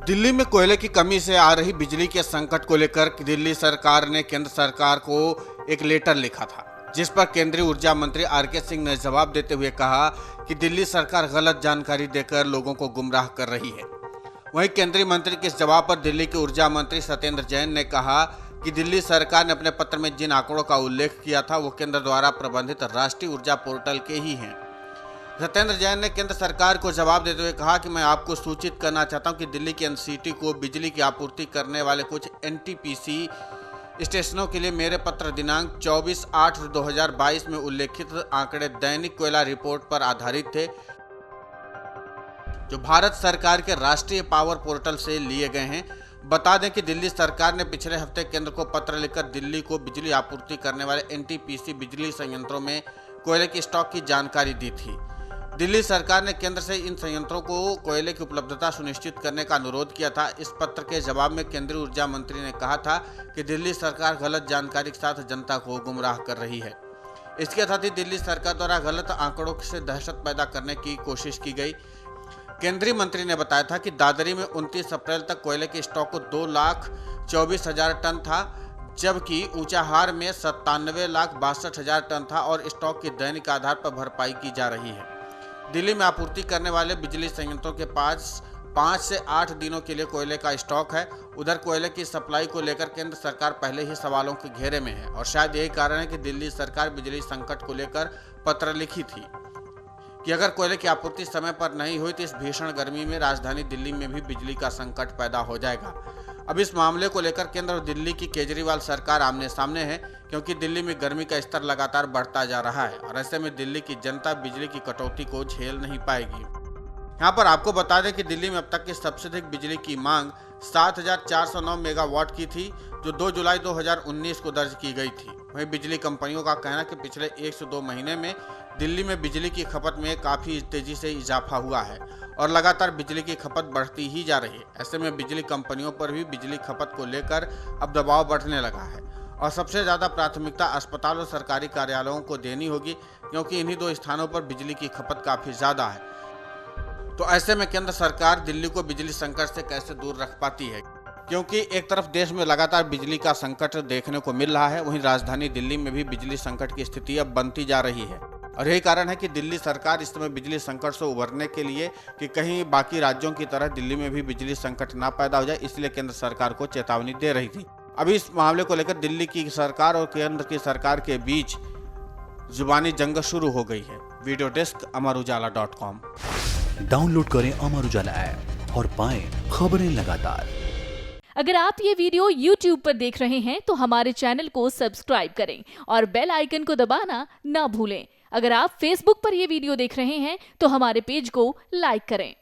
दिल्ली में कोयले की कमी से आ रही बिजली के संकट को लेकर दिल्ली सरकार ने केंद्र सरकार को एक लेटर लिखा था, जिस पर केंद्रीय ऊर्जा मंत्री आर.के. सिंह ने जवाब देते हुए कहा कि दिल्ली सरकार गलत जानकारी देकर लोगों को गुमराह कर रही है। वहीं केंद्रीय मंत्री के इस जवाब पर दिल्ली के ऊर्जा मंत्री सत्येंद्र जैन ने कहा कि दिल्ली सरकार ने अपने पत्र में जिन आंकड़ों का उल्लेख किया था वो केंद्र द्वारा प्रबंधित राष्ट्रीय ऊर्जा पोर्टल के ही हैं। सत्येंद्र जैन ने केंद्र सरकार को जवाब देते हुए कहा कि मैं आपको सूचित करना चाहता हूं कि दिल्ली की एनसीटी को बिजली की आपूर्ति करने वाले कुछ एनटीपीसी स्टेशनों के लिए मेरे पत्र दिनांक 24/8/2022 में उल्लेखित आंकड़े दैनिक कोयला रिपोर्ट पर आधारित थे, जो भारत सरकार के राष्ट्रीय पावर पोर्टल से लिए गए हैं। बता दें कि दिल्ली सरकार ने पिछले हफ्ते केंद्र को पत्र लिखकर दिल्ली को बिजली आपूर्ति करने वाले एनटीपीसी बिजली संयंत्रों में कोयले की स्टॉक की जानकारी दी थी। दिल्ली सरकार ने केंद्र से इन संयंत्रों को कोयले की उपलब्धता सुनिश्चित करने का अनुरोध किया था। इस पत्र के जवाब में केंद्रीय ऊर्जा मंत्री ने कहा था कि दिल्ली सरकार गलत जानकारी के साथ जनता को गुमराह कर रही है। इसके साथ ही दिल्ली सरकार द्वारा गलत आंकड़ों से दहशत पैदा करने की कोशिश की गई। केंद्रीय मंत्री ने बताया था कि दादरी में 29 अप्रैल तक कोयले के स्टॉक को 2,24,000 टन था, जबकि ऊंचाहार में 97,62,000 टन था और स्टॉक की दैनिक आधार पर भरपाई की जा रही है। दिल्ली में आपूर्ति करने वाले बिजली संयंत्रों के पास 5 से 8 दिनों के लिए कोयले का स्टॉक है। उधर कोयले की सप्लाई को लेकर केंद्र सरकार पहले ही सवालों के घेरे में है और शायद यही कारण है कि दिल्ली सरकार बिजली संकट को लेकर पत्र लिखी थी कि अगर कोयले की आपूर्ति समय पर नहीं हुई तो इस भीषण गर्मी में राजधानी दिल्ली में भी बिजली का संकट पैदा हो जाएगा। अब इस मामले को लेकर केंद्र और दिल्ली की केजरीवाल सरकार आमने सामने है, क्योंकि दिल्ली में गर्मी का स्तर लगातार बढ़ता जा रहा है और ऐसे में दिल्ली की जनता बिजली की कटौती को झेल नहीं पाएगी। यहाँ पर आपको बता दें कि दिल्ली में अब तक की सबसे अधिक बिजली की मांग 7,409 मेगावाट की थी, जो 2 जुलाई 2019 को दर्ज की गई थी। वहीं बिजली कंपनियों का कहना है कि पिछले 1 से 2 महीने में दिल्ली में बिजली की खपत में काफ़ी तेजी से इजाफा हुआ है और लगातार बिजली की खपत बढ़ती ही जा रही है। ऐसे में बिजली कंपनियों पर भी बिजली खपत को लेकर अब दबाव बढ़ने लगा है और सबसे ज़्यादा प्राथमिकता अस्पताल और सरकारी कार्यालयों को देनी होगी, क्योंकि इन्हीं 2 स्थानों पर बिजली की खपत काफ़ी ज़्यादा है। तो ऐसे में केंद्र सरकार दिल्ली को बिजली संकट से कैसे दूर रख पाती है, क्योंकि एक तरफ देश में लगातार बिजली का संकट देखने को मिल रहा है, वहीं राजधानी दिल्ली में भी बिजली संकट की स्थिति अब बनती जा रही है और यही कारण है कि दिल्ली सरकार इस समय बिजली संकट से उभरने के लिए कि कहीं बाकी राज्यों की तरह दिल्ली में भी बिजली संकट ना पैदा हो जाए, इसलिए केंद्र सरकार को चेतावनी दे रही थी। अभी इस मामले को लेकर दिल्ली की सरकार और केंद्र की सरकार के बीच जुबानी जंग शुरू हो गई है। Video desk अमरउजाला.com। डाउनलोड करें अमर उजाला ऐप और पाएं खबरें लगातार। अगर आप ये वीडियो YouTube पर देख रहे हैं तो हमारे चैनल को सब्सक्राइब करें और बेल आइकन को दबाना ना भूलें। अगर आप Facebook पर ये वीडियो देख रहे हैं तो हमारे पेज को लाइक करें।